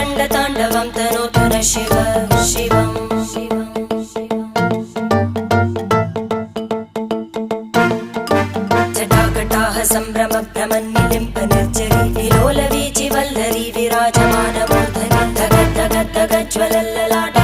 रङ्गताण्डवं तनोतु न शिव शिवम् जटाकटाः सम्भ्रमभ्रमन्निलिम्प निर्जरी विलोलवीचि वल्लरी विराजमानमूर्धनि धगद्धगद्धगज्ज्वलल्ललाट